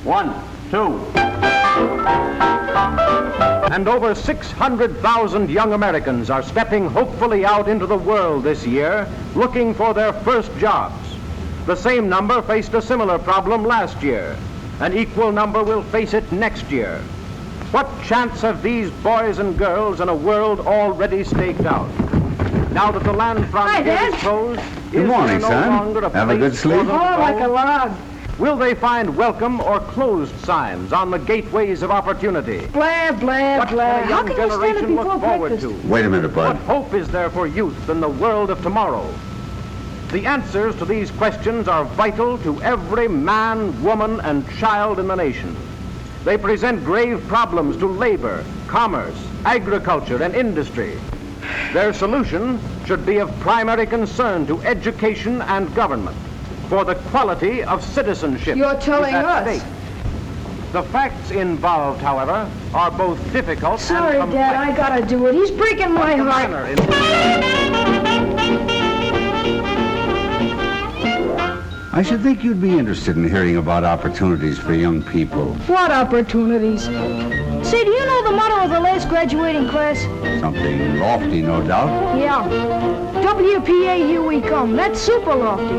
1, 2. And over 600,000 young Americans are stepping hopefully out into the world this year, looking for their first jobs. The same number faced a similar problem last year. An equal number will face it next year. What chance have these boys and girls in a world already staked out? Now that the land frontier is closed, good morning, son. Have a good sleep? Oh, like a log. Will they find welcome or closed signs on the gateways of opportunity? Blah, blah, What blah. can a How young can you stand it generation look before forward breakfast? to? Wait a minute, What bud. hope is there for youth in the world of tomorrow? The answers to these questions are vital to every man, woman, and child in the nation. They present grave problems to labor, commerce, agriculture, and industry. Their solution should be of primary concern to education and government, for the quality of citizenship. You're telling is at us. stake. The facts involved, however, are both difficult Sorry, and Dad, I gotta do it. He's breaking my The heart. manner in I should think you'd be interested in hearing about opportunities for young people. What opportunities? Say, do you know the motto of the last graduating class? Something lofty, no doubt. Yeah. WPA, here we come. That's super lofty.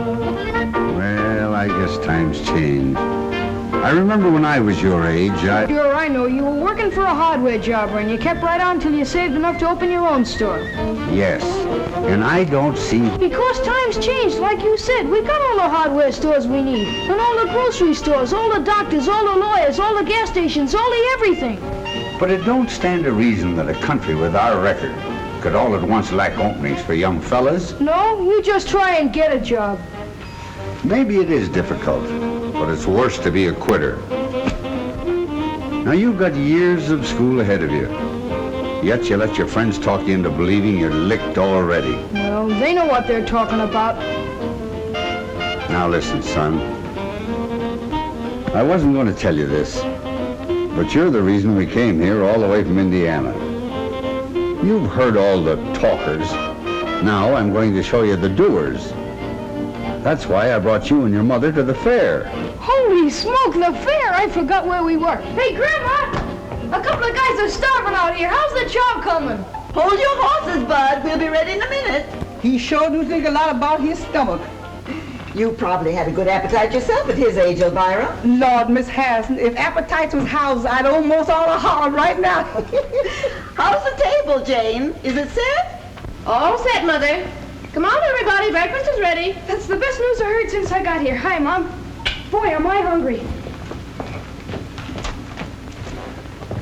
Well, I guess times change. I remember when I was your age, Sure, I know. You were working for a hardware jobber, and you kept right on till you saved enough to open your own store. Yes. And I don't see... Because times changed, like you said. We got all the hardware stores we need, and all the grocery stores, all the doctors, all the lawyers, all the gas stations, all the everything. But it don't stand to reason that a country with our record could all at once lack openings for young fellas. No, you just try and get a job. Maybe it is difficult, but it's worse to be a quitter. Now, you've got years of school ahead of you, yet you let your friends talk you into believing you're licked already. Well, they know what they're talking about. Now listen, son. I wasn't going to tell you this, but you're the reason we came here all the way from Indiana. You've heard all the talkers. Now I'm going to show you the doers. That's why I brought you and your mother to the fair. Holy smoke, the fair! I forgot where we were. Hey, Grandma! A couple of guys are starving out here. How's the job coming? Hold your horses, Bud. We'll be ready in a minute. He sure do think a lot about his stomach. You probably had a good appetite yourself at his age, Elvira. Lord, Miss Harrison, if appetites was houses, I'd almost all a holler right now. How's the table, Jane? Is it set? All set, Mother. Come on, everybody. Breakfast is ready. That's the best news I heard since I got here. Hi, Mom. Boy, am I hungry.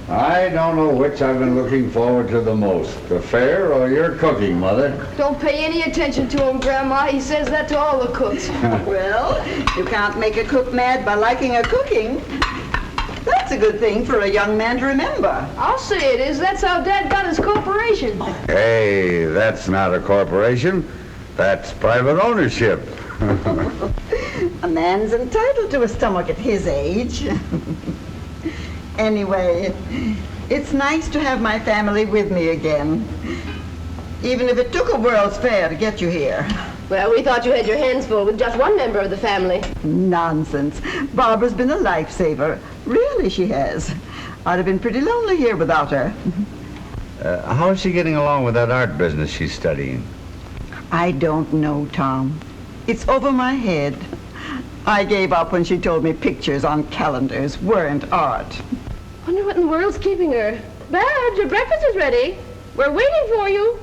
I don't know which I've been looking forward to the most, the fair or your cooking, Mother. Don't pay any attention to him, Grandma. He says that to all the cooks. Well, you can't make a cook mad by liking her cooking. That's a good thing for a young man to remember. I'll say it is. That's how Dad got his corporation. Hey, that's not a corporation. That's private ownership. A man's entitled to a stomach at his age. Anyway, it's nice to have my family with me again. Even if it took a World's Fair to get you here. Well, we thought you had your hands full with just one member of the family. Nonsense. Barbara's been a lifesaver. Really, she has. I'd have been pretty lonely here without her. How is she getting along with that art business she's studying? I don't know, Tom. It's over my head. I gave up when she told me pictures on calendars weren't art. Wonder what in the world's keeping her. Badge, your breakfast is ready. We're waiting for you.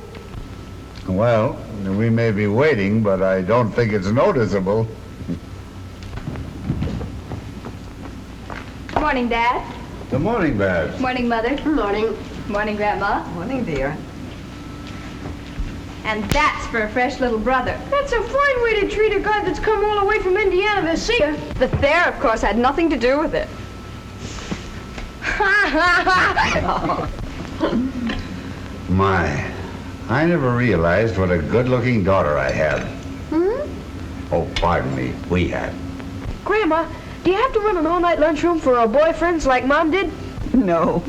Well, we may be waiting, but I don't think it's noticeable. Morning, Dad. Good morning, Babs. Morning, Mother. Morning. Morning, Grandma. Morning, dear. And that's for a fresh little brother. That's a fine way to treat a guy that's come all the way from Indiana to see you. The fair, of course, had nothing to do with it. My, I never realized what a good-looking daughter I had. Oh, pardon me, we had. Grandma, do you have to run an all-night lunchroom for our boyfriends like Mom did? No,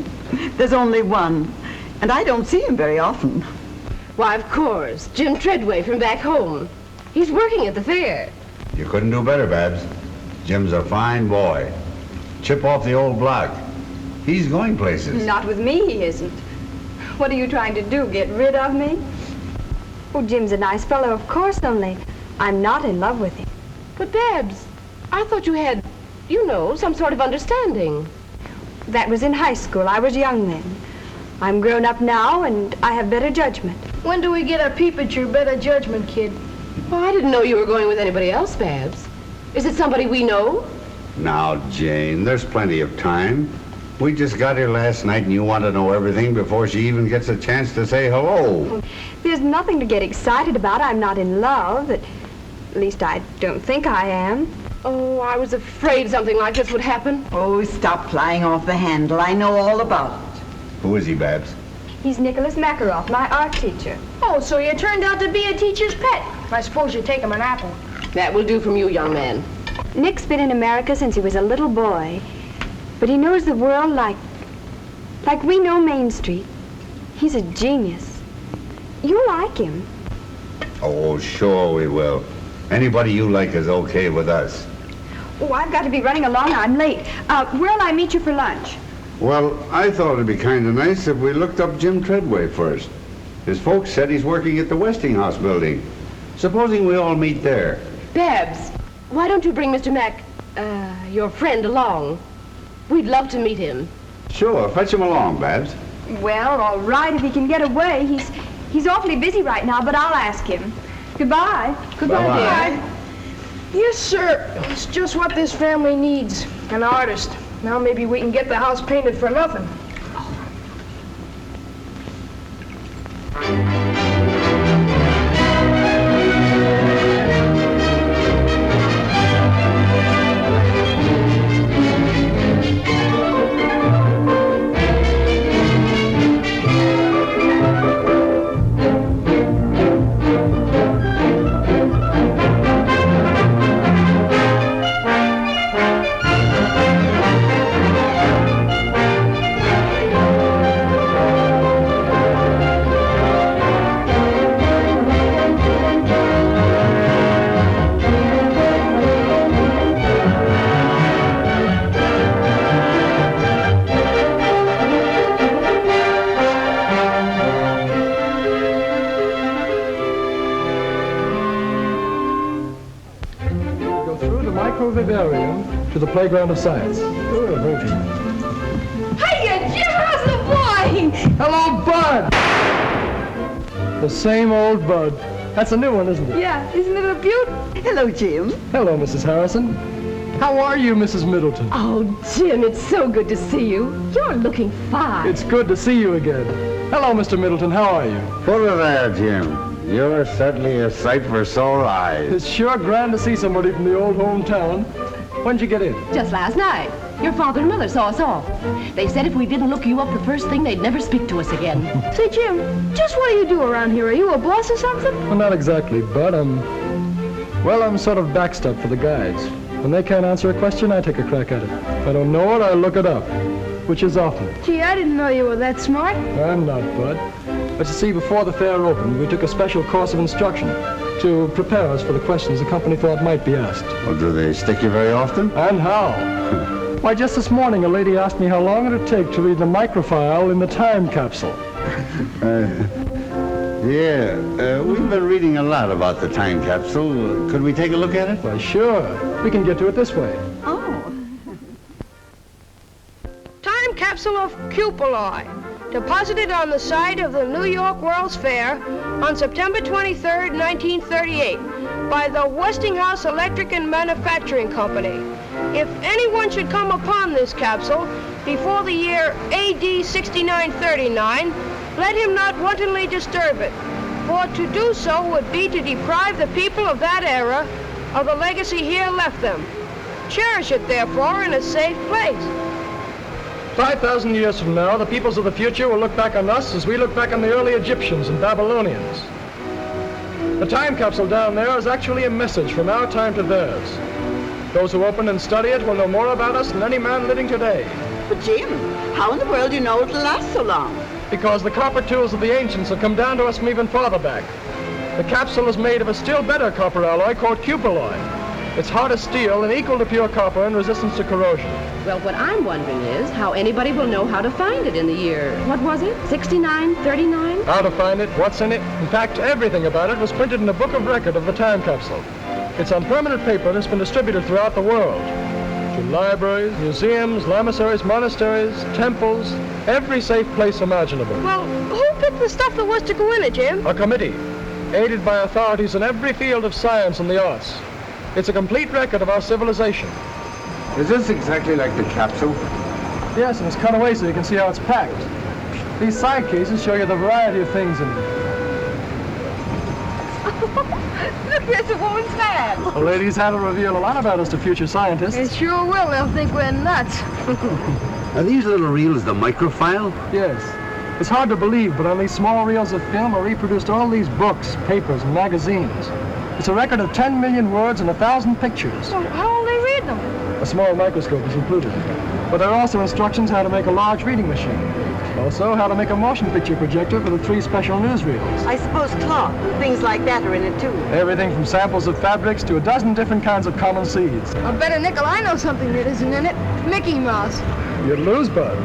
there's only one, and I don't see him very often. Why, of course. Jim Treadway from back home. He's working at the fair. You couldn't do better, Babs. Jim's a fine boy. Chip off the old block. He's going places. Not with me, he isn't. What are you trying to do, get rid of me? Oh, Jim's a nice fellow, of course, only I'm not in love with him. But, Babs, I thought you had, you know, some sort of understanding. That was in high school. I was young then. I'm grown up now, and I have better judgment. When do we get a peep at your better judgment, kid? Well, I didn't know you were going with anybody else, Babs. Is it somebody we know? Now, Jane, there's plenty of time. We just got here last night and you want to know everything before she even gets a chance to say hello. There's nothing to get excited about. I'm not in love. At least I don't think I am. Oh, I was afraid something like this would happen. Oh, stop flying off the handle. I know all about it. Who is he, Babs? He's Nicholas Makaroff, my art teacher. Oh, so you turned out to be a teacher's pet. I suppose you take him an apple. That will do from you, young man. Nick's been in America since he was a little boy. But he knows the world like we know Main Street. He's a genius. You like him. Oh, sure we will. Anybody you like is okay with us. Oh, I've got to be running along. I'm late. Where'll I meet you for lunch? Well, I thought it'd be kind of nice if we looked up Jim Treadway first. His folks said he's working at the Westinghouse building. Supposing we all meet there. Babs, why don't you bring Mr. your friend along? We'd love to meet him. Sure, fetch him along, Babs. Well, all right, if he can get away. He's awfully busy right now, but I'll ask him. Goodbye. Goodbye, Bye-bye. dear. Yes, sir. It's just what this family needs. An artist. Now maybe we can get the house painted for nothing. To the playground of science. Hiya, Jim, how's the boy? Hello, Bud! The same old Bud. That's a new one, isn't it? Yeah, isn't it a beaut? Hello, Jim. Hello, Mrs. Harrison. How are you, Mrs. Middleton? Oh, Jim, it's so good to see you. You're looking fine. It's good to see you again. Hello, Mr. Middleton. How are you? Put her there, Jim. You're certainly a sight for sore eyes. It's sure grand to see somebody from the old hometown. When'd you get in? Just last night. Your father and mother saw us off. They said if we didn't look you up the first thing, they'd never speak to us again. Say, Jim, just what do you do around here? Are you a boss or something? Well, not exactly, Bud. I'm sort of backstop for the guides. When they can't answer a question, I take a crack at it. If I don't know it, I look it up, which is often. Gee, I didn't know you were that smart. I'm not, Bud. But you see, before the fair opened, we took a special course of instruction to prepare us for the questions the company thought might be asked. Well, do they stick you very often? And how? Why, just this morning, a lady asked me how long it'd take to read the microfile in the time capsule. We've been reading a lot about the time capsule. Could we take a look at it? Why, sure. We can get to it this way. Oh. Time capsule of cupuli, deposited on the site of the New York World's Fair on September 23rd, 1938, by the Westinghouse Electric and Manufacturing Company. If anyone should come upon this capsule before the year AD 6939, let him not wantonly disturb it, for to do so would be to deprive the people of that era of the legacy here left them. Cherish it, therefore, in a safe place. 5,000 years from now, the peoples of the future will look back on us as we look back on the early Egyptians and Babylonians. The time capsule down there is actually a message from our time to theirs. Those who open and study it will know more about us than any man living today. But, Jim, how in the world do you know it'll last so long? Because the copper tools of the ancients have come down to us from even farther back. The capsule is made of a still better copper alloy called cupuli. It's hard as steel and equal to pure copper in resistance to corrosion. Well, what I'm wondering is how anybody will know how to find it in the year, what was it, 6939? How to find it, what's in it. In fact, everything about it was printed in a book of record of the time capsule. It's on permanent paper that's been distributed throughout the world. To libraries, museums, laminaries, monasteries, temples, every safe place imaginable. Well, who picked the stuff that was to go in it, Jim? A committee, aided by authorities in every field of science and the arts. It's a complete record of our civilization. Is this exactly like the capsule? Yes, and it's cut away so you can see how it's packed. These side cases show you the variety of things in it. Look, there's a woman's fan. The ladies have to reveal a lot about us to future scientists. It sure will. They'll think we're nuts. Are these little reels the microfile? Yes. It's hard to believe, but on these small reels of film are reproduced all these books, papers, and magazines. It's a record of 10 million words and 1,000 pictures. Well, how will they read them? A small microscope is included. But there are also instructions how to make a large reading machine. Also, how to make a motion picture projector for the 3 special newsreels. I suppose cloth and things like that are in it, too. Everything from samples of fabrics to a dozen different kinds of common seeds. I bet a nickel I know something that isn't in it. Mickey Mouse. You'd lose, Bud.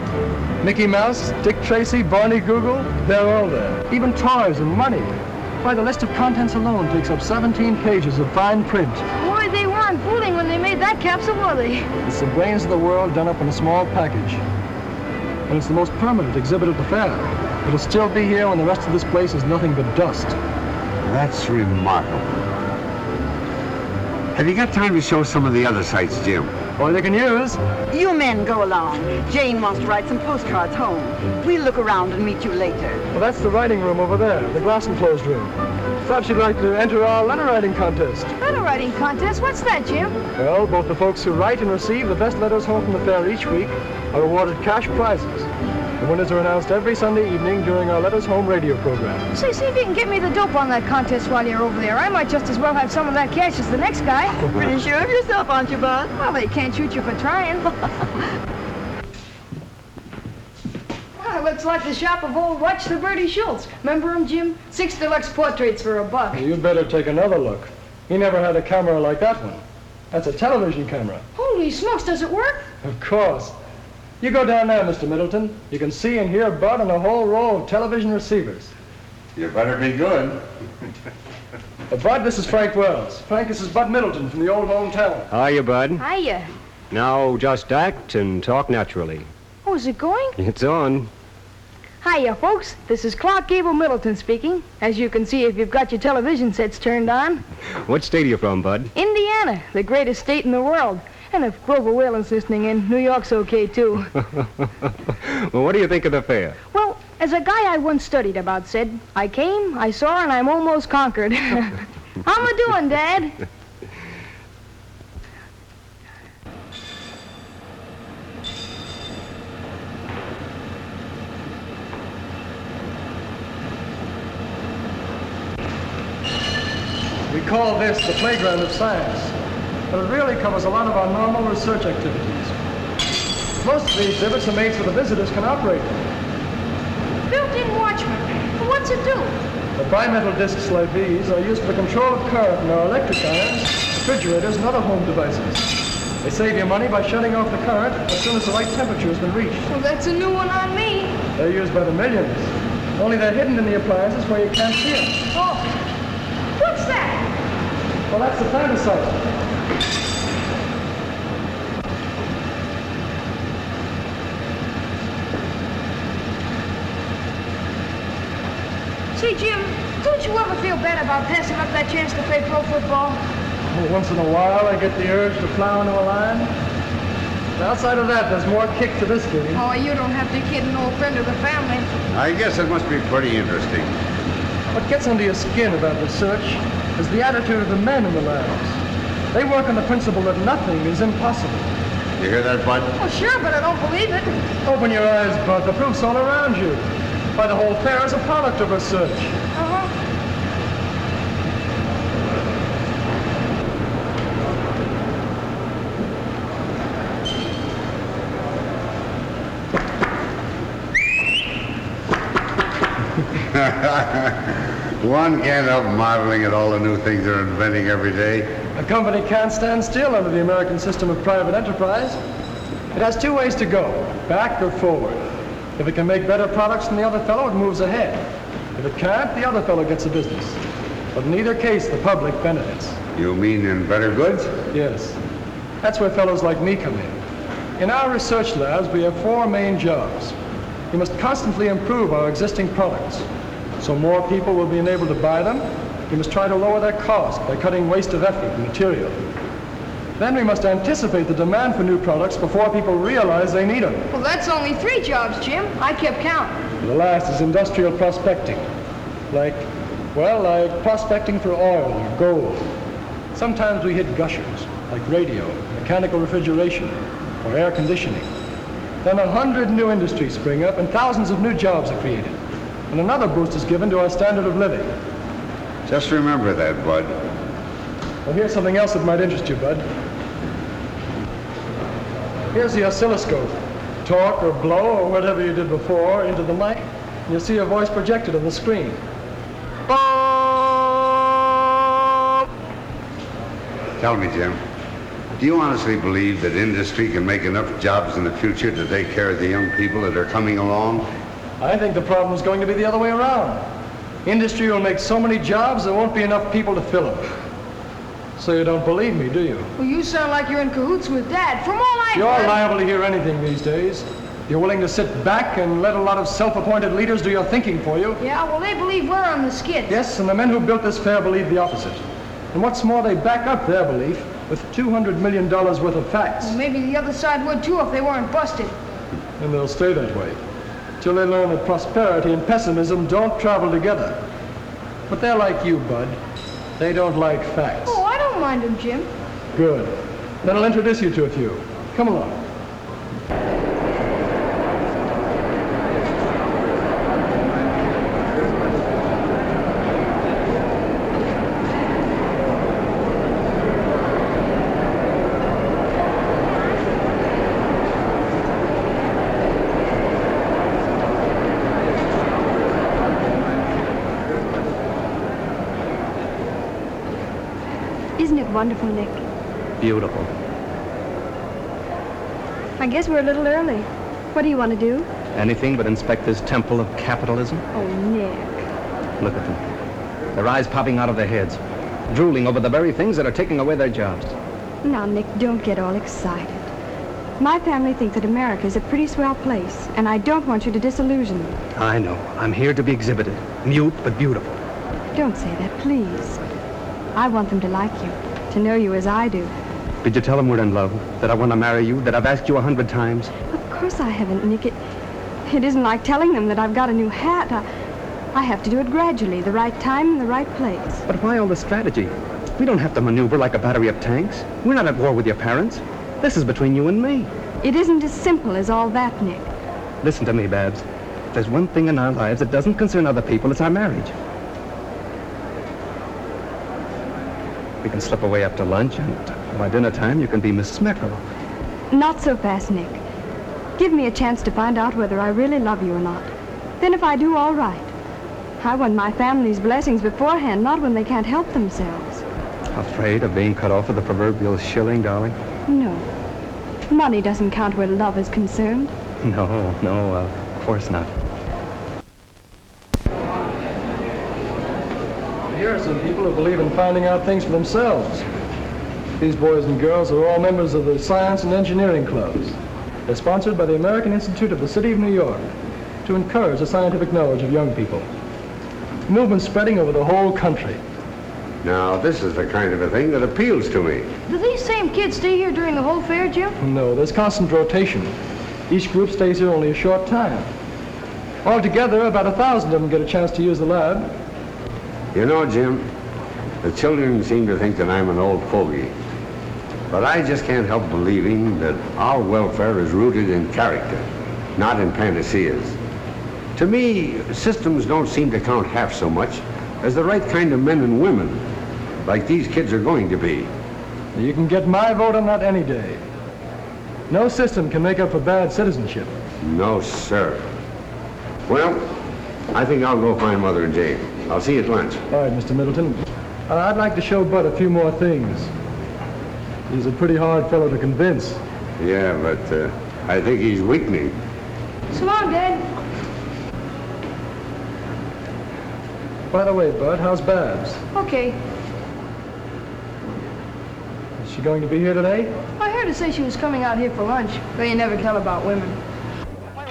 Mickey Mouse, Dick Tracy, Barney Google, they're all there. Even toys and money. Why, the list of contents alone takes up 17 pages of fine print. Boy, they weren't fooling when they made that capsule, were they? It's the brains of the world done up in a small package. And it's the most permanent exhibit at the fair. It'll still be here when the rest of this place is nothing but dust. That's remarkable. Have you got time to show some of the other sites, Jim? All you can use. You men go along. Jane wants to write some postcards home. We'll look around and meet you later. Well, that's the writing room over there, the glass enclosed room. Perhaps you'd like to enter our letter writing contest. Letter writing contest? What's that, Jim? Well, both the folks who write and receive the best letters home from the fair each week are awarded cash prizes. The winners are announced every Sunday evening during our Letters Home radio program. See if you can get me the dope on that contest while you're over there. I might just as well have some of that cash as the next guy. Pretty sure of yourself, aren't you, Bud? Well, they can't shoot you for trying. Well, looks like the shop of old Watch the Birdie Schultz. Remember him, Jim? 6 deluxe portraits for $1. Well, you'd better take another look. He never had a camera like that one. That's a television camera. Holy smokes, does it work? Of course. You go down there, Mr. Middleton. You can see and hear Bud on a whole row of television receivers. You better be good. Bud, this is Frank Wells. Frank, this is Bud Middleton from the old hometown. Hiya, Bud. Hiya. Now, just act and talk naturally. Oh, is it going? It's on. Hiya, folks. This is Clark Gable Middleton speaking. As you can see if you've got your television sets turned on. What state are you from, Bud? Indiana, the greatest state in the world. And if Grover Whalen's listening in, New York's okay, too. Well, what do you think of the fair? Well, as a guy I once studied about said, I came, I saw, and I'm almost conquered. How am doing, Dad? We call this the playground of science. But it really covers a lot of our normal research activities. Most of the exhibits are made so the visitors can operate them. Built-in watchman. Well, what's it do? The bimetal discs like these are used for the control of current in our electric irons, refrigerators, and other home devices. They save you money by shutting off the current as soon as the right temperature has been reached. Well, that's a new one on me. They're used by the millions. Only they're hidden in the appliances where you can't see them. Oh, what's that? Well, that's the planticizer. See, Jim, don't you ever feel bad about passing up that chance to play pro football? Well, once in a while, I get the urge to plow into a line. But outside of that, there's more kick to this game. Oh, you don't have to kid an old friend of the family. I guess it must be pretty interesting. What gets under your skin about research is the attitude of the men in the labs. They work on the principle that nothing is impossible. You hear that, Bud? Oh, sure, but I don't believe it. Open your eyes, Bud. The proof's all around you. Why, the whole fair is a product of research. Uh-huh. One can't help marveling at all the new things they're inventing every day. A company can't stand still under the American system of private enterprise. It has two ways to go, back or forward. If it can make better products than the other fellow, it moves ahead. If it can't, the other fellow gets the business. But in either case, the public benefits. You mean in better goods? Yes. That's where fellows like me come in. In our research labs, we have four main jobs. We must constantly improve our existing products, so more people will be enabled to buy them. We must try to lower their cost by cutting waste of effort and material. Then we must anticipate the demand for new products before people realize they need them. Well, that's only 3 jobs, Jim. I kept count. The last is industrial prospecting. Like prospecting for oil or gold. Sometimes we hit gushers, like radio, mechanical refrigeration, or air conditioning. Then 100 new industries spring up and thousands of new jobs are created. And another boost is given to our standard of living. Just remember that, Bud. Well, here's something else that might interest you, Bud. Here's the oscilloscope. Talk or blow or whatever you did before into the mic, and you'll see your voice projected on the screen. Tell me, Jim, do you honestly believe that industry can make enough jobs in the future to take care of the young people that are coming along? I think the problem is going to be the other way around. Industry will make so many jobs there won't be enough people to fill them. So you don't believe me, do you? Well, you sound like you're in cahoots with Dad. From all I've You're heard... liable to hear anything these days. You're willing to sit back and let a lot of self-appointed leaders do your thinking for you. Yeah, well, they believe we're on the skid. Yes, and the men who built this fair believe the opposite. And what's more, they back up their belief with $200 million worth of facts. Well, maybe the other side would, too, if they weren't busted. And they'll stay that way, till they learn that prosperity and pessimism don't travel together. But they're like you, Bud. They don't like facts. Oh, I don't mind them, Jim. Good. Then I'll introduce you to a few. Come along. Isn't it wonderful, Nick? Beautiful. I guess we're a little early. What do you want to do? Anything but inspect this temple of capitalism. Oh, Nick. Look at them. Their eyes popping out of their heads, drooling over the very things that are taking away their jobs. Now, Nick, don't get all excited. My family thinks that America is a pretty swell place, and I don't want you to disillusion them. I know. I'm here to be exhibited. Mute but beautiful. Don't say that, please. I want them to like you, to know you as I do. Did you tell them we're in love? That I want to marry you? That I've asked you 100 times? Of course I haven't, Nick. It isn't like telling them that I've got a new hat. I have to do it gradually, the right time and the right place. But why all the strategy? We don't have to maneuver like a battery of tanks. We're not at war with your parents. This is between you and me. It isn't as simple as all that, Nick. Listen to me, Babs. If there's one thing in our lives that doesn't concern other people, it's our marriage. We can slip away after lunch, and by dinner time, you can be Miss Smeckerle. Not so fast, Nick. Give me a chance to find out whether I really love you or not. Then if I do, all right. I want my family's blessings beforehand, not when they can't help themselves. Afraid of being cut off with the proverbial shilling, darling? No. Money doesn't count where love is concerned. No, of course not. Here are some people who believe in finding out things for themselves. These boys and girls are all members of the Science and Engineering Clubs. They're sponsored by the American Institute of the City of New York to encourage the scientific knowledge of young people. The movement's spreading over the whole country. Now, this is the kind of a thing that appeals to me. Do these same kids stay here during the whole fair, Jim? No, there's constant rotation. Each group stays here only a short time. Altogether, about 1,000 of them get a chance to use the lab. You know, Jim, the children seem to think that I'm an old fogey. But I just can't help believing that our welfare is rooted in character, not in panaceas. To me, systems don't seem to count half so much as the right kind of men and women, like these kids are going to be. You can get my vote on that any day. No system can make up for bad citizenship. No, sir. Well, I think I'll go find Mother and Jane. I'll see you at lunch. All right, Mr. Middleton. I'd like to show Bud a few more things. He's a pretty hard fellow to convince. Yeah, but I think he's weakening. So long, Dad. By the way, Bud, how's Babs? Okay. Is she going to be here today? I heard her say she was coming out here for lunch, but you never tell about women.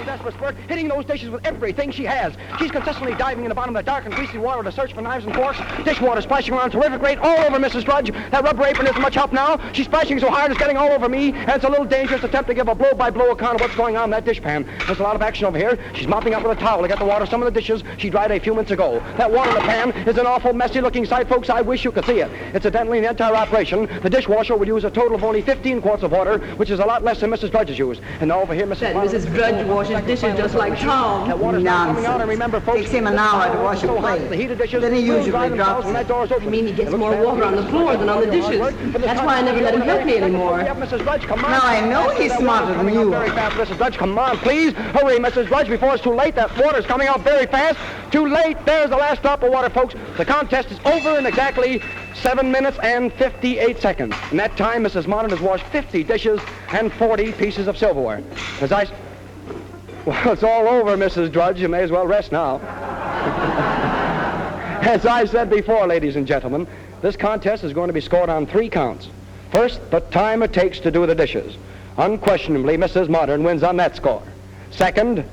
Desperate spurt, hitting those dishes with everything she has. She's consistently diving in the bottom of the dark and greasy water to search for knives and forks. Dishwater splashing around terrific rate all over Mrs. Drudge. That rubber apron isn't much help now. She's splashing so hard it's getting all over me, and it's a little dangerous attempt to give a blow-by-blow account of what's going on in that dishpan. There's a lot of action over here. She's mopping up with a towel to get the water of some of the dishes she dried a few minutes ago. That water in the pan is an awful messy-looking sight, folks. I wish you could see it. Incidentally, in the entire operation, the dishwasher would use a total of only 15 quarts of water, which is a lot less than Mrs. Drudge's used. And now over here, Mrs. Drudge washes dishes just like Tom. That water's not coming out, and remember, folks, Takes him an hour to wash a plate. The heated dishes, Then he usually drops when that it. door's open. I mean, he gets more water on the floor than on the dishes. That's why I never let him help me anymore. Mrs. Drudge, come on. Now, I know he's smarter than you Very are. fast, Mrs. Drudge, come on, please. Hurry, Mrs. Drudge, before it's too late. That water's coming out very fast. Too late. There's the last drop of water, folks. The contest is over in exactly 7 minutes and 58 seconds. In that time, Mrs. Modern has washed 50 dishes and 40 pieces of silverware. Well, it's all over, Mrs. Drudge. You may as well rest now. As I said before, ladies and gentlemen, this contest is going to be scored on 3 counts. First, the time it takes to do the dishes. Unquestionably, Mrs. Modern wins on that score. Second,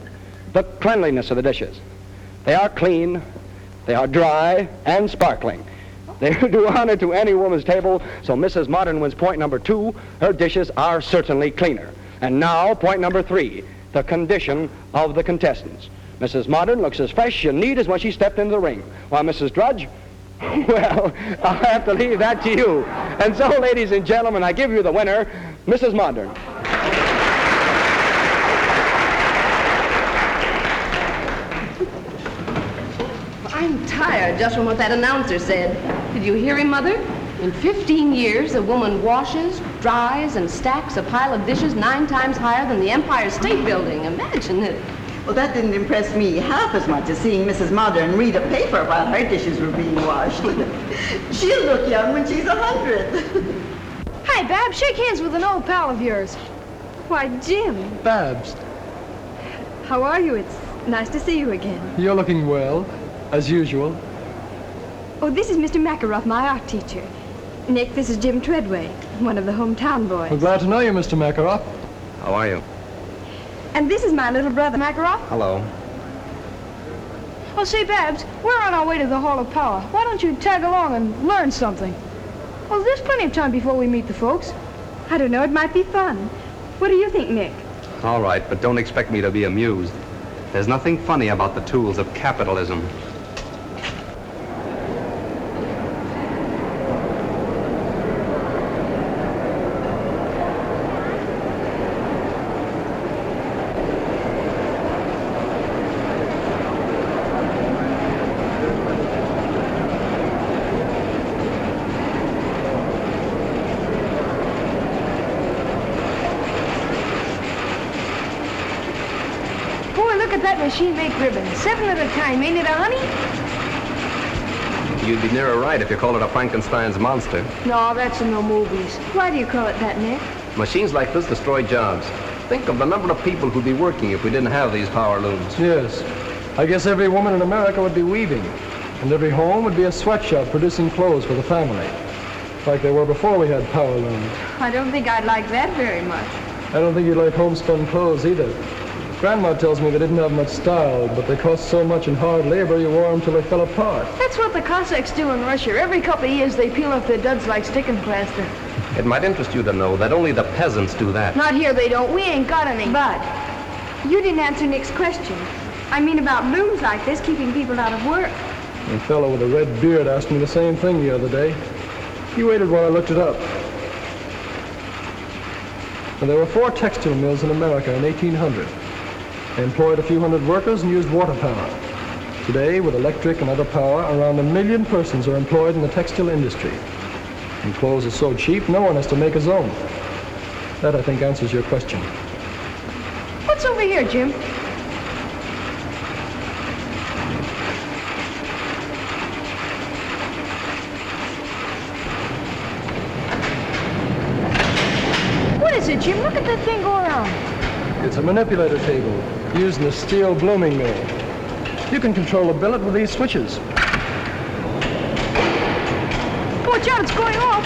the cleanliness of the dishes. They are clean, they are dry, and sparkling. They do honor to any woman's table, so Mrs. Modern wins point number 2. Her dishes are certainly cleaner. And now, point number 3. The condition of the contestants. Mrs. Modern looks as fresh and neat as when she stepped into the ring, while Mrs. Drudge, well, I'll have to leave that to you. And so, ladies and gentlemen, I give you the winner, Mrs. Modern. I'm tired just from what that announcer said. Did you hear him, Mother? In 15 years, a woman washes, dries, and stacks a pile of dishes 9 times higher than the Empire State Building. Imagine it. Well, that didn't impress me half as much as seeing Mrs. Modern read a paper while her dishes were being washed. She'll look young when she's 100. Hi, Bab. Shake hands with an old pal of yours. Why, Jim, Babs, how are you? It's nice to see you again. you're looking well, as usual. Oh, this is Mr. Makaroff, my art teacher. Nick, this is Jim Treadway, one of the hometown boys. We're glad to know you, Mr. Makaroff. How are you? And this is my little brother, Makaroff. Hello. Oh, say, Babs, we're on our way to the Hall of Power. Why don't you tag along and learn something? Well, there's plenty of time before we meet the folks. I don't know, it might be fun. What do you think, Nick? All right, but don't expect me to be amused. There's nothing funny about the tools of capitalism. Look at that machine-baked ribbon. 7 at a time. Ain't it a honey? You'd be nearer right if you called it a Frankenstein's monster. No, that's in the movies. Why do you call it that, Nick? Machines like this destroy jobs. Think of the number of people who'd be working if we didn't have these power looms. Yes. I guess every woman in America would be weaving, and every home would be a sweatshop producing clothes for the family, like they were before we had power looms. I don't think I'd like that very much. I don't think you'd like homespun clothes either. Grandma tells me they didn't have much style, but they cost so much in hard labor you wore them till they fell apart. That's what the Cossacks do in Russia. Every couple of years they peel off their duds like sticking plaster. It might interest you to know that only the peasants do that. Not here they don't. We ain't got any. But you didn't answer Nick's question. I mean about looms like this keeping people out of work. A fellow with a red beard asked me the same thing the other day. He waited while I looked it up. Now, there were 4 textile mills in America in 1800. They employed a few hundred workers and used water power. Today, with electric and other power, around 1 million persons are employed in the textile industry. And clothes are so cheap, no one has to make his own. That, I think, answers your question. What's over here, Jim? What is it, Jim? Look at that thing go around. It's a manipulator table used in a steel blooming mill. You can control a billet with these switches. Watch out, it's going off.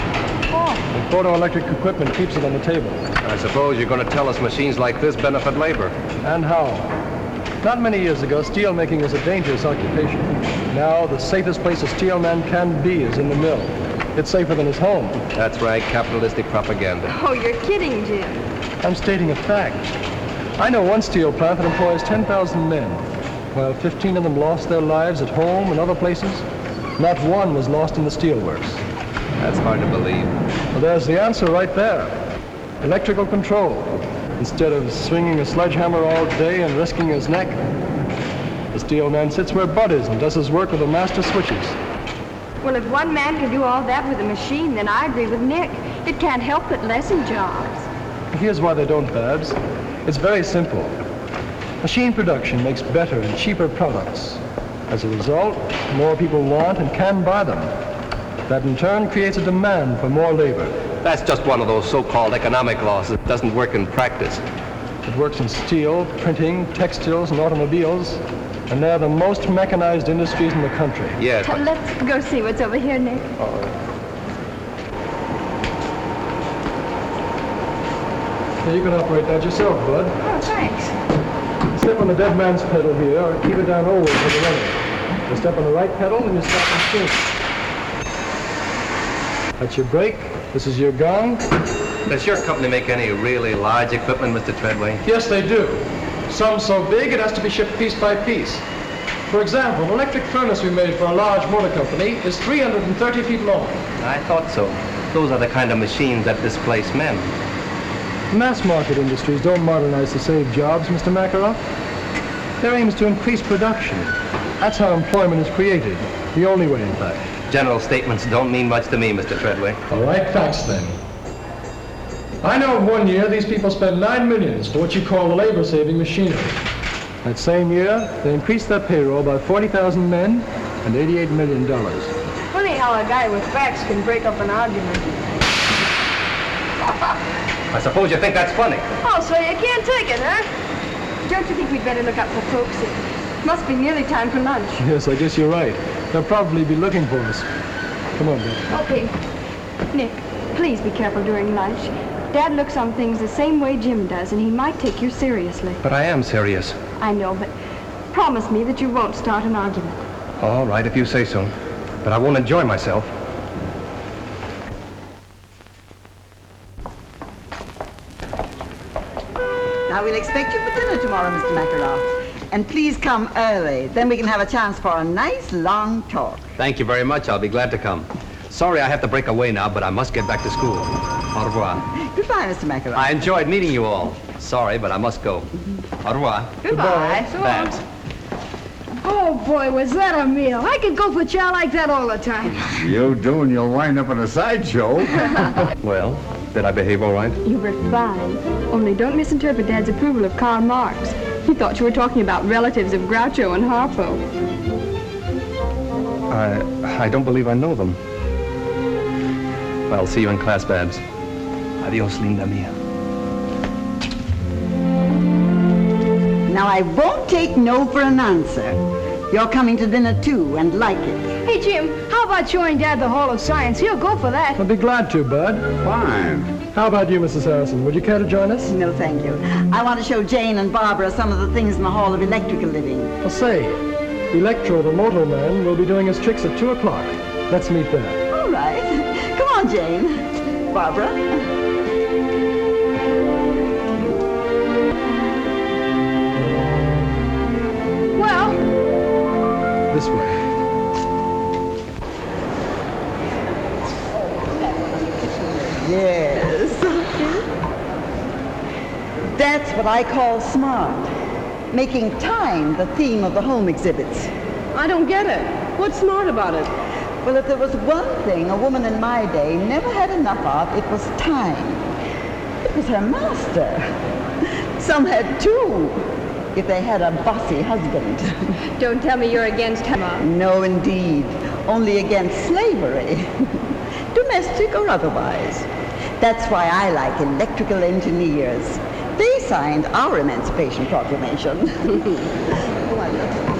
Oh. The photoelectric equipment keeps it on the table. I suppose you're going to tell us machines like this benefit labor. And how? Not many years ago, steel making was a dangerous occupation. Now, the safest place a steel man can be is in the mill. It's safer than his home. That's right, capitalistic propaganda. Oh, you're kidding, Jim. I'm stating a fact. I know one steel plant that employs 10,000 men. While 15 of them lost their lives at home and other places, not one was lost in the steelworks. That's hard to believe. Well, there's the answer right there. Electrical control. Instead of swinging a sledgehammer all day and risking his neck, the steel man sits where Bud is and does his work with the master switches. Well, if one man can do all that with a machine, then I agree with Nick. It can't help but lessen jobs. Here's why they don't, Babs. It's very simple. Machine production makes better and cheaper products. As a result, more people want and can buy them. That in turn creates a demand for more labor. That's just one of those so-called economic laws that doesn't work in practice. It works in steel, printing, textiles, and automobiles, and they're the most mechanized industries in the country. Yes, but... Let's go see what's over here, Nick. All right. Now you can operate that yourself, Bud. Oh, thanks. Step on the dead man's pedal here, or keep it down always with the running. You step on the right pedal and you stop the machine. That's your brake. This is your gong. Does your company make any really large equipment, Mr. Treadway? Yes, they do. Some so big it has to be shipped piece by piece. For example, an electric furnace we made for a large motor company is 330 feet long. I thought so. Those are the kind of machines that displace men. Mass market industries don't modernize to save jobs, Mr. Makarov. Their aim is to increase production. That's how employment is created. The only way, in fact. General statements don't mean much to me, Mr. Treadway. All right, facts then. I know in 1 year these people spend $9 million for what you call the labor-saving machinery. That same year, they increased their payroll by 40,000 men and $88 million. Funny how a guy with facts can break up an argument. I suppose you think that's funny. Oh, so you can't take it, huh? Don't you think we'd better look up for folks? It must be nearly time for lunch. Yes, I guess you're right. They'll probably be looking for us. Come on, Bill. Okay. Nick, please be careful during lunch. Dad looks on things the same way Jim does, and he might take you seriously. But I am serious. I know, but promise me that you won't start an argument. All right, if you say so. But I won't enjoy myself. Now, we'll expect you for dinner tomorrow, Mr. Makarov. And please come early. Then we can have a chance for a nice, long talk. Thank you very much. I'll be glad to come. Sorry I have to break away now, but I must get back to school. Au revoir. Goodbye, Mr. Makarov. I enjoyed meeting you all. Sorry, but I must go. Au revoir. Goodbye. Babs. Oh, boy, was that a meal. I could go for chow like that all the time. You do, and you'll wind up in a sideshow. Well, did I behave all right? You were fine. Only don't misinterpret Dad's approval of Karl Marx. He thought you were talking about relatives of Groucho and Harpo. I don't believe I know them. Well, see you in class, Babs. Adios, linda mia. Now, I won't take no for an answer. You're coming to dinner, too, and like it. Hey, Jim, how about showing Dad the Hall of Science? He'll go for that. I'll be glad to, Bud. Fine. How about you, Mrs. Harrison? Would you care to join us? No, thank you. I want to show Jane and Barbara some of the things in the Hall of Electrical Living. Well, say, Electro, the motor man, will be doing his tricks at 2 o'clock. Let's meet there. All right. Come on, Jane. Barbara. Well, This way. Yes. That's what I call smart. Making time the theme of the home exhibits. I don't get it. What's smart about it? Well, if there was one thing a woman in my day never had enough of, it was time. It was her master. Some had two, if they had a bossy husband. Don't tell me you're against him. No, indeed. Only against slavery. Domestic or otherwise. That's why I like electrical engineers. They signed our Emancipation Proclamation. Oh, I love it.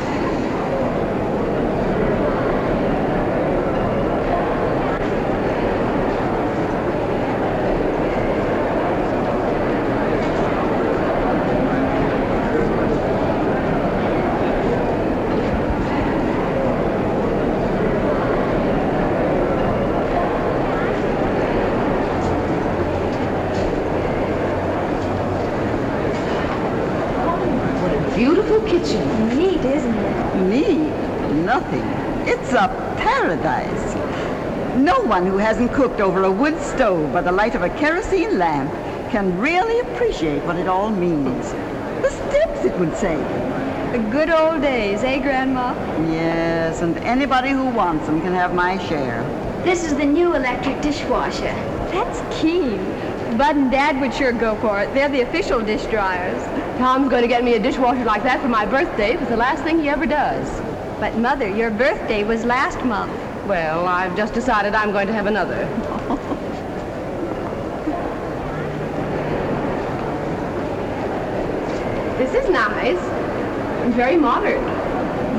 Beautiful kitchen. Neat, isn't it? Neat? Nothing. It's a paradise. No one who hasn't cooked over a wood stove by the light of a kerosene lamp can really appreciate what it all means. The steps it would save. The good old days, eh, Grandma? Yes, and anybody who wants them can have my share. This is the new electric dishwasher. That's keen. Bud and Dad would sure go for it. They're the official dish dryers. Tom's going to get me a dishwasher like that for my birthday. It's the last thing he ever does. But, Mother, your birthday was last month. Well, I've just decided I'm going to have another. This is nice. And very modern.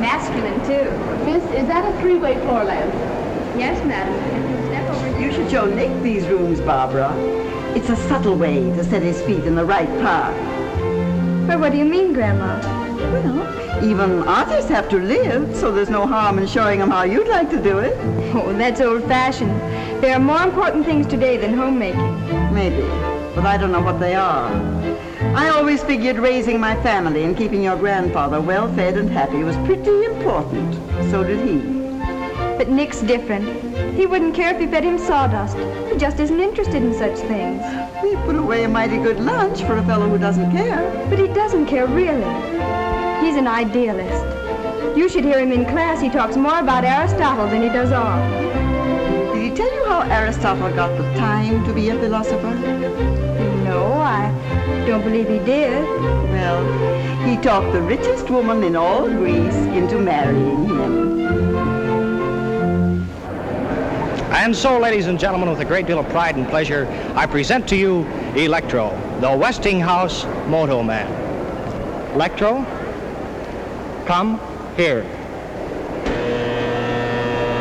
Masculine, too. Miss, is that a three-way floor lamp? Yes, madam. Step over here. You should show Nick these rooms, Barbara. It's a subtle way to set his feet in the right part. Well, what do you mean, Grandma? Well, even artists have to live, so there's no harm in showing them how you'd like to do it. Oh, that's old-fashioned. There are more important things today than homemaking. Maybe, but I don't know what they are. I always figured raising my family and keeping your grandfather well-fed and happy was pretty important. So did he. But Nick's different. He wouldn't care if you fed him sawdust. He just isn't interested in such things. We put away a mighty good lunch for a fellow who doesn't care. But he doesn't care, really. He's an idealist. You should hear him in class. He talks more about Aristotle than he does art. Did he tell you how Aristotle got the time to be a philosopher? No, I don't believe he did. Well, he talked the richest woman in all Greece into marrying him. And so, ladies and gentlemen, with a great deal of pride and pleasure, I present to you Electro, the Westinghouse Moto Man. Electro, come here.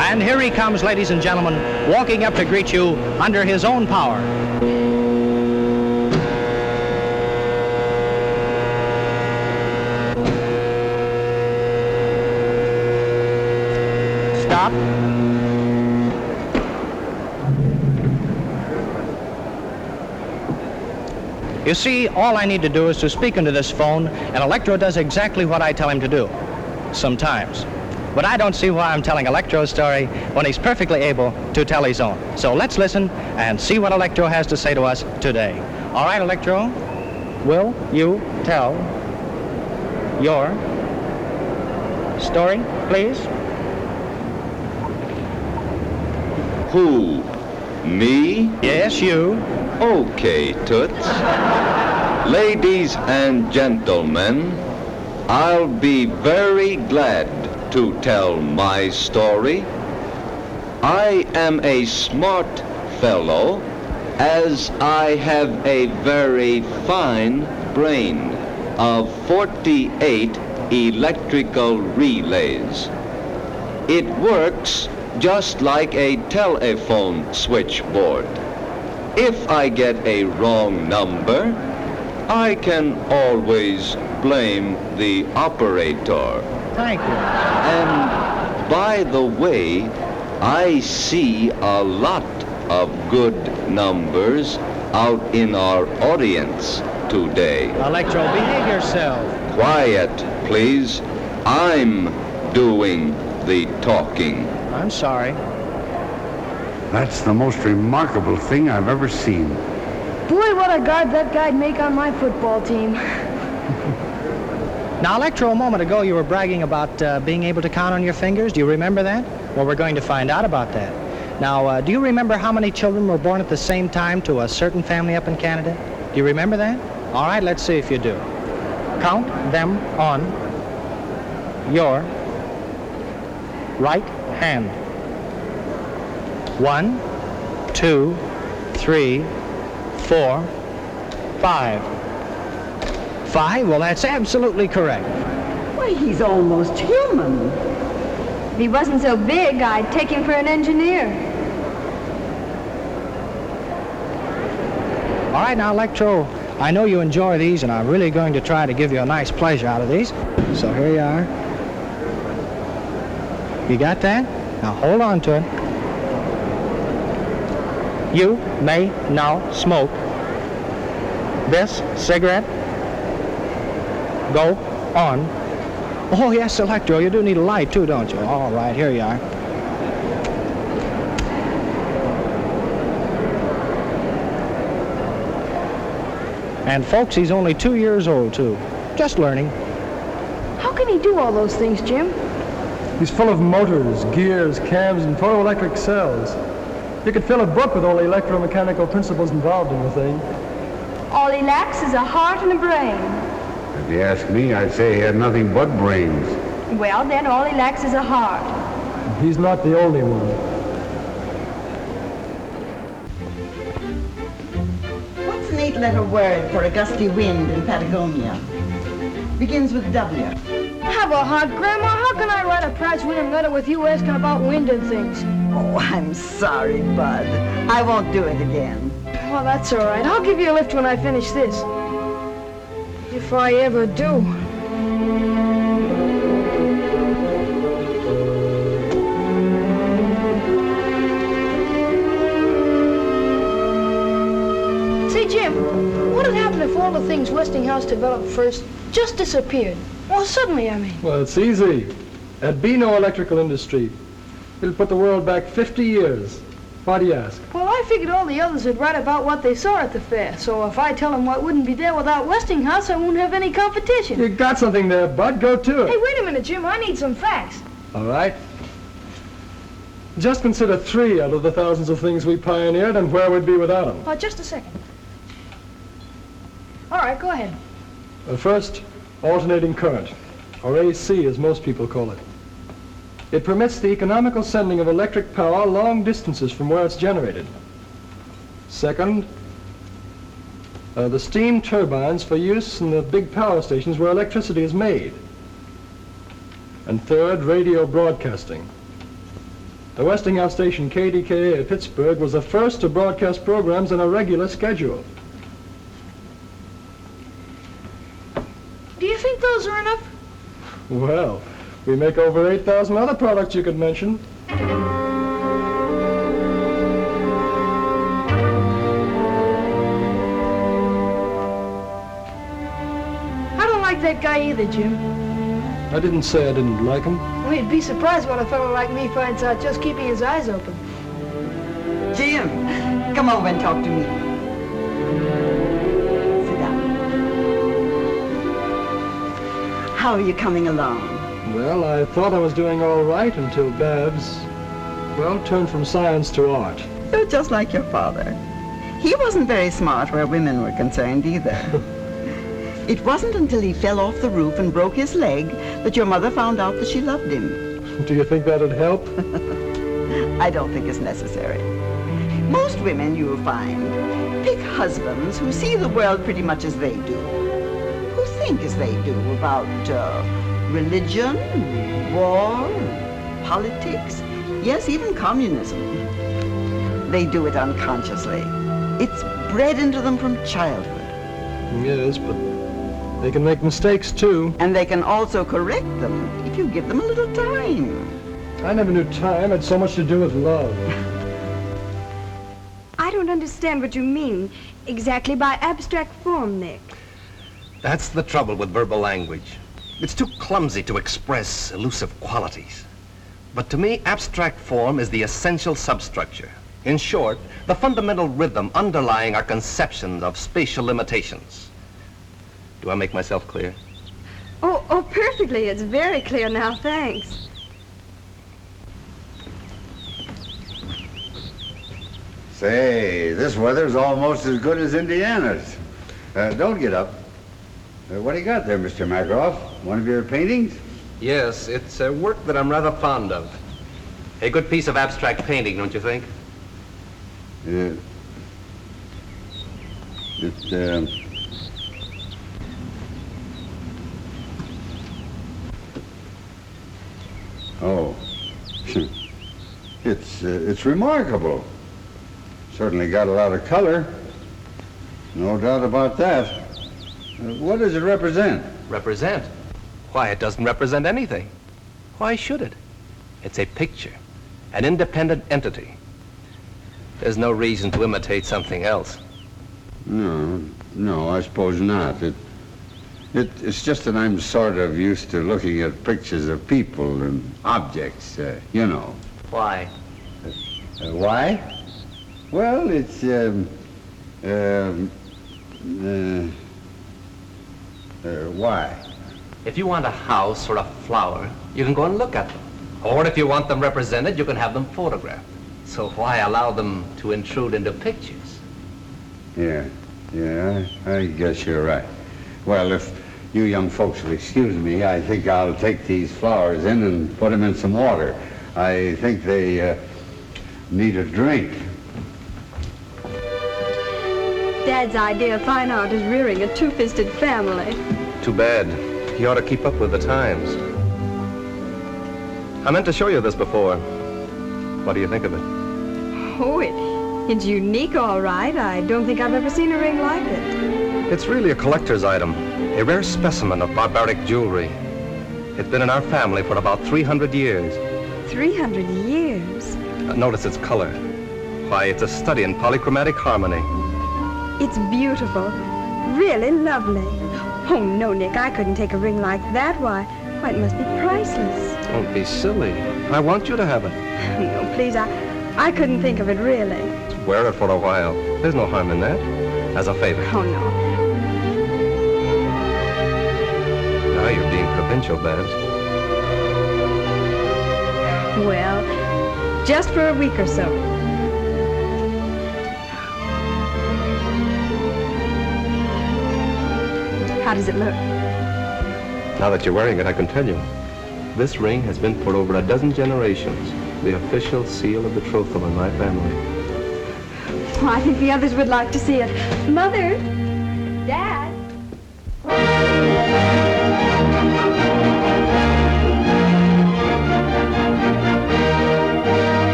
And here he comes, ladies and gentlemen, walking up to greet you under his own power. Stop. You see, all I need to do is to speak into this phone, and Electro does exactly what I tell him to do. Sometimes. But I don't see why I'm telling Electro's story when he's perfectly able to tell his own. So let's listen and see what Electro has to say to us today. All right, Electro, will you tell your story, please? Who? Me? Yes, you. Okay, Toots. Ladies and gentlemen, I'll be very glad to tell my story. I am a smart fellow, as I have a very fine brain of 48 electrical relays. It works just like a telephone switchboard. If I get a wrong number, I can always blame the operator. Thank you. And by the way, I see a lot of good numbers out in our audience today. Electro, behave yourself. Quiet, please. I'm doing the talking. I'm sorry. That's the most remarkable thing I've ever seen. Boy, what a guard that guy'd make on my football team. Now, Electro, a moment ago you were bragging about being able to count on your fingers. Do you remember that? Well, we're going to find out about that. Now, do you remember how many children were born at the same time to a certain family up in Canada? Do you remember that? All right, let's see if you do. Count them on your right hand. 1, 2, 3, 4, 5. 5? Well, that's absolutely correct. Why, he's almost human. If he wasn't so big, I'd take him for an engineer. All right, now, Electro, I know you enjoy these, and I'm really going to try to give you a nice pleasure out of these. So here you are. You got that? Now hold on to it. You may now smoke this cigarette. Go on. Oh, yes, Electro, you do need a light, too, don't you? All right, here you are. And, folks, he's only 2 years old, too. Just learning. How can he do all those things, Jim? He's full of motors, gears, cams, and photoelectric cells. You could fill a book with all the electromechanical principles involved in the thing. All he lacks is a heart and a brain. If you ask me, I'd say he had nothing but brains. Well, then all he lacks is a heart. He's not the only one. What's an 8-letter word for a gusty wind in Patagonia? Begins with W. Have a heart, Grandma. How can I write a prize-winning letter with you asking about wind and things? Oh, I'm sorry, Bud. I won't do it again. Well, that's all right. I'll give you a lift when I finish this. If I ever do. Say, Jim, what would happen if all the things Westinghouse developed first just disappeared? Well, suddenly, I mean. Well, it's easy. There'd be no electrical industry. It'll put the world back 50 years. Why do you ask? Well, I figured all the others would write about what they saw at the fair. So if I tell them what wouldn't be there without Westinghouse, I won't have any competition. You got something there, Bud. Go to it. Hey, wait a minute, Jim. I need some facts. All right. Just consider 3 out of the thousands of things we pioneered and where we'd be without them. Oh, just a second. All right, go ahead. First, alternating current, or AC as most people call it. It permits the economical sending of electric power long distances from where it's generated. Second, the steam turbines for use in the big power stations where electricity is made. And third, radio broadcasting. The Westinghouse station KDKA at Pittsburgh was the first to broadcast programs on a regular schedule. Do you think those are enough? Well, we make over 8,000 other products you could mention. I don't like that guy either, Jim. I didn't say I didn't like him. Well, you'd be surprised what a fellow like me finds out just keeping his eyes open. Jim, come over and talk to me. Sit down. How are you coming along? Well, I thought I was doing all right until Babs, well, turned from science to art. You're just like your father. He wasn't very smart where women were concerned either. It wasn't until he fell off the roof and broke his leg that your mother found out that she loved him. Do you think that'd help? I don't think it's necessary. Most women, you'll find, pick husbands who see the world pretty much as they do, who think as they do about religion, war, politics, yes, even communism. They do it unconsciously. It's bred into them from childhood. Yes, but they can make mistakes, too. And they can also correct them if you give them a little time. I never knew time had so much to do with love. I don't understand what you mean exactly by abstract form, Nick. That's the trouble with verbal language. It's too clumsy to express elusive qualities. But to me, abstract form is the essential substructure. In short, the fundamental rhythm underlying our conceptions of spatial limitations. Do I make myself clear? Oh, perfectly. It's very clear now, thanks. Say, this weather's almost as good as Indiana's. Don't get up. What do you got there, Mr. Makaroff? One of your paintings? Yes, it's a work that I'm rather fond of. A good piece of abstract painting, don't you think? Oh. It's remarkable. Certainly got a lot of color. No doubt about that. What does it represent? Represent? Why, it doesn't represent anything. Why should it? It's a picture, an independent entity. There's no reason to imitate something else. No, I suppose not. It's just that I'm sort of used to looking at pictures of people and objects, you know. Why? Why? Well, it's, why? If you want a house or a flower, you can go and look at them. Or if you want them represented, you can have them photographed. So why allow them to intrude into pictures? Yeah, I guess you're right. Well, if you young folks will excuse me, I think I'll take these flowers in and put them in some water. I think they need a drink. Dad's idea of fine art is rearing a two-fisted family. Too bad. He ought to keep up with the times. I meant to show you this before. What do you think of it? Oh, it's unique, all right. I don't think I've ever seen a ring like it. It's really a collector's item, a rare specimen of barbaric jewelry. It's been in our family for about 300 years. 300 years? Notice its color. Why, it's a study in polychromatic harmony. It's beautiful. Really lovely. Oh, no, Nick, I couldn't take a ring like that. Why, it must be priceless. Don't be silly. I want you to have it. No, please, I couldn't think of it, really. Wear it for a while. There's no harm in that. As a favor. Oh, no. Now you're being provincial, Babs. Well, just for a week or so. How does it look? Now that you're wearing it, I can tell you. This ring has been for over a dozen generations, the official seal of betrothal in my family. Well, I think the others would like to see it. Mother! Dad!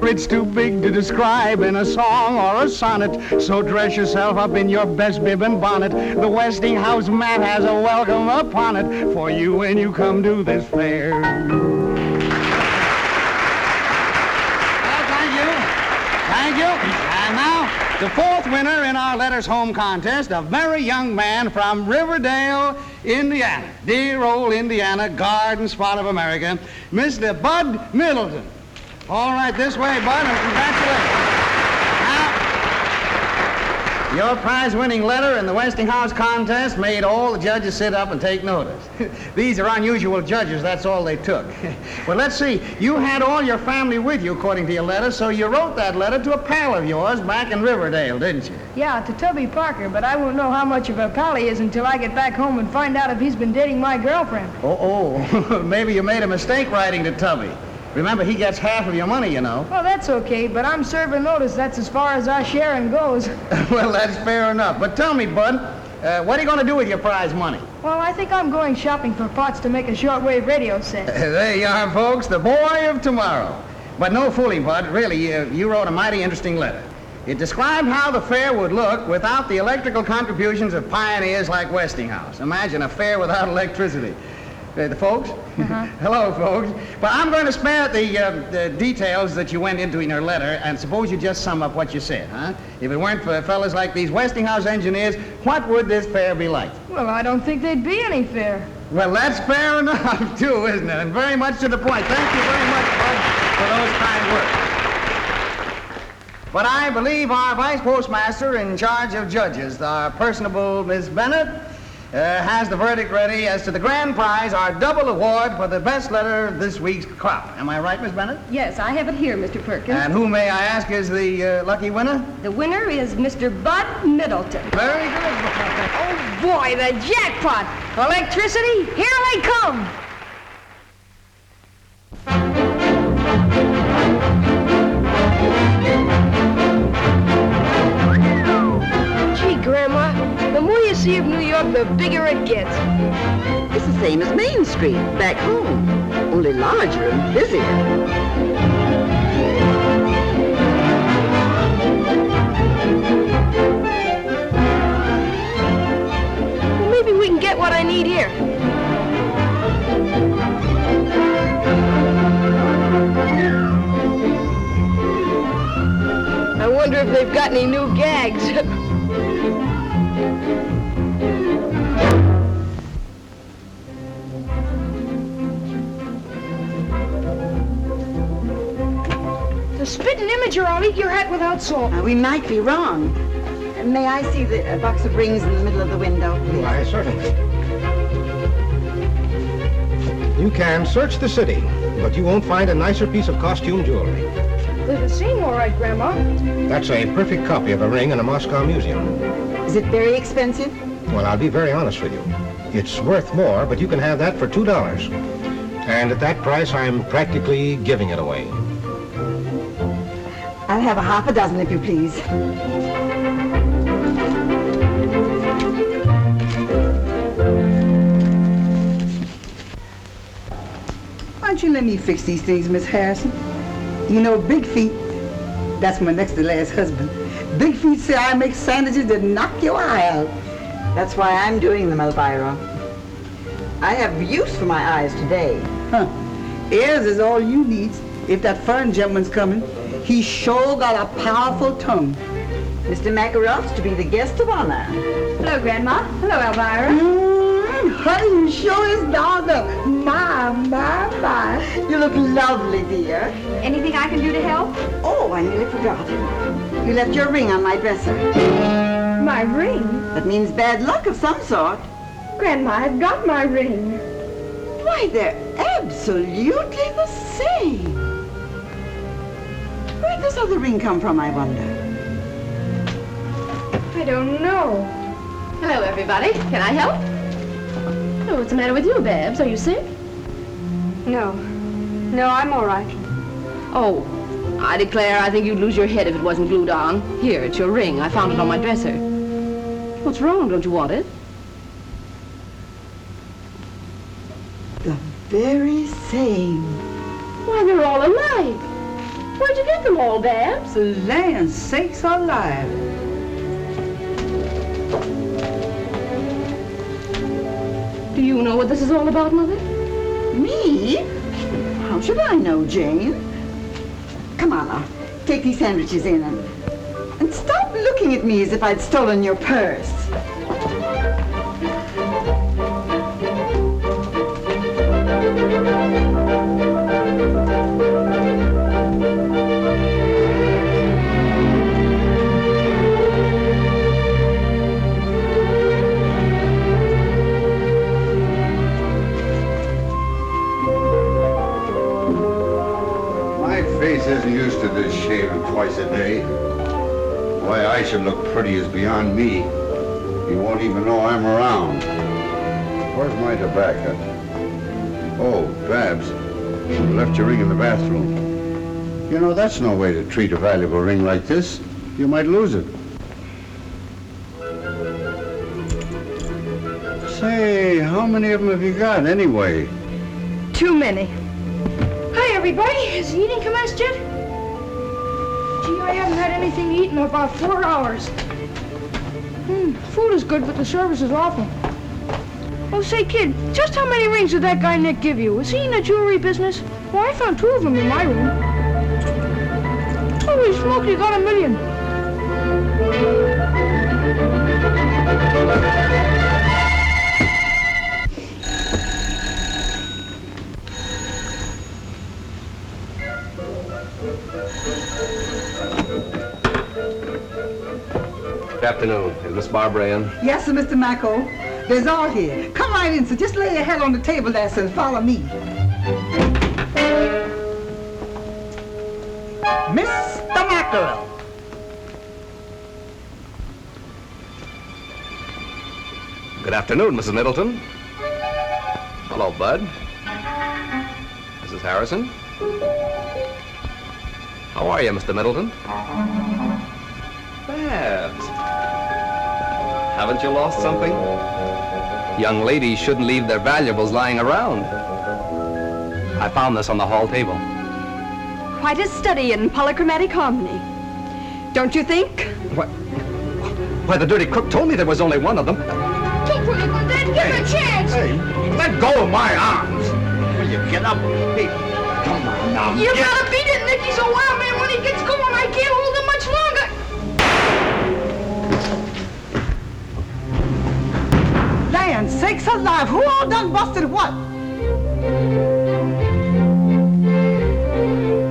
It's too big to describe in a song or a sonnet, so dress yourself up in your best bib and bonnet. The Westinghouse mat has a welcome upon it for you when you come to this fair. Well, thank you. And now, the fourth winner in our Letters Home contest, a very young man from Riverdale, Indiana. Dear old Indiana, garden spot of America, Mr. Bud Middleton. All right, this way, Bud, and congratulations. Now, your prize-winning letter in the Westinghouse contest made all the judges sit up and take notice. These are unusual judges, that's all they took. Well, let's see, you had all your family with you, according to your letter, so you wrote that letter to a pal of yours back in Riverdale, didn't you? Yeah, to Tubby Parker, but I won't know how much of a pal he is until I get back home and find out if he's been dating my girlfriend. Oh, maybe you made a mistake writing to Tubby. Remember, he gets half of your money, you know. Well, that's okay, but I'm serving notice. That's as far as our sharing goes. Well, that's fair enough. But tell me, Bud, what are you going to do with your prize money? Well, I think I'm going shopping for parts to make a shortwave radio set. There you are, folks, the boy of tomorrow. But no fooling, Bud. Really, you wrote a mighty interesting letter. It described how the fair would look without the electrical contributions of pioneers like Westinghouse. Imagine a fair without electricity. The folks? Hello, folks. But I'm going to spare the details that you went into in your letter, and suppose you just sum up what you said, huh? If it weren't for fellas like these Westinghouse engineers, what would this fair be like? Well, I don't think there'd be any fair. Well, that's fair enough, too, isn't it? And very much to the point. Thank you very much, Bud, for those kind words. But I believe our vice postmaster in charge of judges, our personable Miss Bennett, has the verdict ready as to the grand prize, our double award for the best letter this week's crop. Am I right, Miss Bennett? Yes, I have it here, Mr. Perkins. And who, may I ask, is the lucky winner? The winner is Mr. Bud Middleton. Very good. Oh, boy, the jackpot! Electricity, here they come! sea of New York, the bigger it gets. It's the same as Main Street, back home, only larger and busier. Well, maybe we can get what I need here. I wonder if they've got any new gags. The spitting image or I'll eat your hat without salt. We might be wrong. May I see the box of rings in the middle of the window, please? Why, certainly. You can search the city, but you won't find a nicer piece of costume jewelry. It'll seem all right, Grandma. That's a perfect copy of a ring in a Moscow museum. Is it very expensive? Well, I'll be very honest with you. It's worth more, but you can have that for $2. And at that price, I'm practically giving it away. I'll have a half a dozen, if you please. Why don't you let me fix these things, Miss Harrison? You know, Big Feet, that's my next to last husband. Big Feet say I make sandwiches that knock your eye out. That's why I'm doing them, Elvira. I have use for my eyes today. Huh. Ears is all you need. If that foreign gentleman's coming, he sure got a powerful tongue. Mr. Makarof's to be the guest of honor. Hello, Grandma. Hello, Elvira. Honey, you sure is dogged up. My. You look lovely, dear. Anything I can do to help? Oh, I nearly forgot. You left your ring on my dresser. My ring? That means bad luck of some sort. Grandma, I've got my ring. Why, they're absolutely the same. Where'd this other ring come from, I wonder? I don't know. Hello, everybody. Can I help? Oh, what's the matter with you, Babs? Are you sick? No. No, I'm all right. Oh, I declare I think you'd lose your head if it wasn't glued on. Here, it's your ring. I found it on my dresser. What's wrong? Don't you want it? The very same. Why, they're all alike. Where'd you get them all, Babs? Land sakes alive. Do you know what this is all about, Mother? Me? How should I know, Jane? Come on now, take these sandwiches in and stop looking at me as if I'd stolen your purse. Isn't used to this shaving twice a day. Why I should look pretty is beyond me. He won't even know I'm around. Where's my tobacco? Oh, Babs, you left your ring in the bathroom. You know, that's no way to treat a valuable ring like this. You might lose it. Say, how many of them have you got anyway? Too many. Hi, everybody. Has the eating commenced yet? Gee, I haven't had anything to eat in about 4 hours. Food is good, but the service is awful. Oh, say, kid, just how many rings did that guy Nick give you? Was he in the jewelry business? Well, I found 2 of them in my room. Holy smoke, you got 1 million. Good afternoon. Is Miss Barbara in? Yes, sir, Mr. Macko. There's all here. Come right in, sir. Just lay your head on the table there, sir, and follow me. Mr. Mackerel. Good afternoon, Mrs. Middleton. Hello, Bud. Mrs. Harrison. How are you, Mr. Middleton? Babs. Have a Haven't you lost something? Young ladies shouldn't leave their valuables lying around. I found this on the hall table. Quite a study in polychromatic harmony. Don't you think? What? Why, the dirty crook told me there was only one of them. Keep with it, Dad. Give him a chance. Hey, let go of my arms. Will you get up? Hey, come on now. You gotta beat it, Nick. He's a wild man. When he gets going, I can't hold him much longer. Land sakes alive, who all done busted what?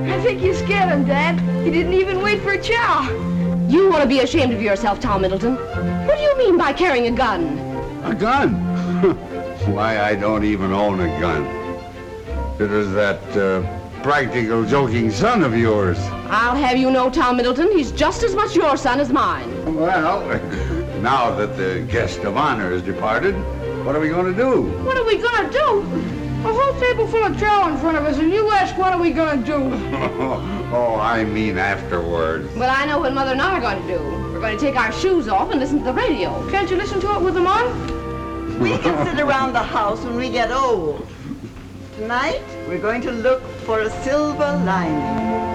I think you scared him, Dad. He didn't even wait for a chow. You want to be ashamed of yourself, Tom Middleton. What do you mean by carrying a gun? A gun? Why, I don't even own a gun. It is that practical joking son of yours. I'll have you know, Tom Middleton, he's just as much your son as mine. Well, now that the guest of honor has departed, what are we going to do? What are we gonna do? A whole table full of chow in front of us, and you ask what are we gonna do? Oh, I mean afterwards. Well, I know what Mother and I are going to do. We're going to take our shoes off and listen to the radio. Can't you listen to it with them on? We can sit around the house when we get old. Tonight, we're going to look for a silver lining.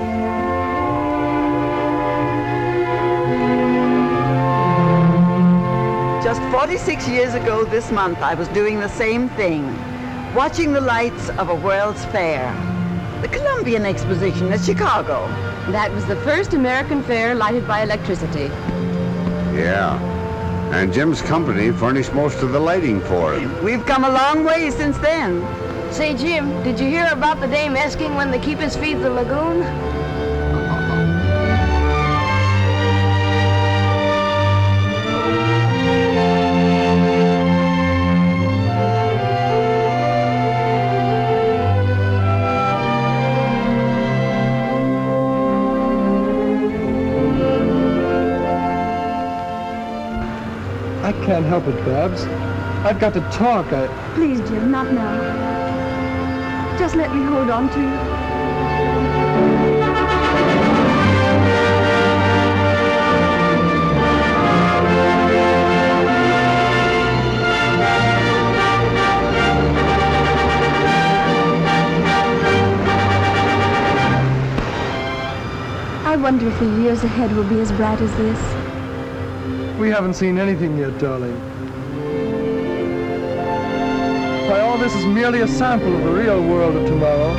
Just 46 years ago this month, I was doing the same thing, watching the lights of a World's Fair, the Columbian Exposition at Chicago. That was the first American fair lighted by electricity. Yeah, and Jim's company furnished most of the lighting for it. We've come a long way since then. Say, Jim, did you hear about the dame asking when the keepers feed the lagoon? I can't help it, Babs. I've got to talk. Please, Jim, not now. Just let me hold on to you. I wonder if the years ahead will be as bright as this. We haven't seen anything yet, darling. Why, all this is merely a sample of the real world of tomorrow.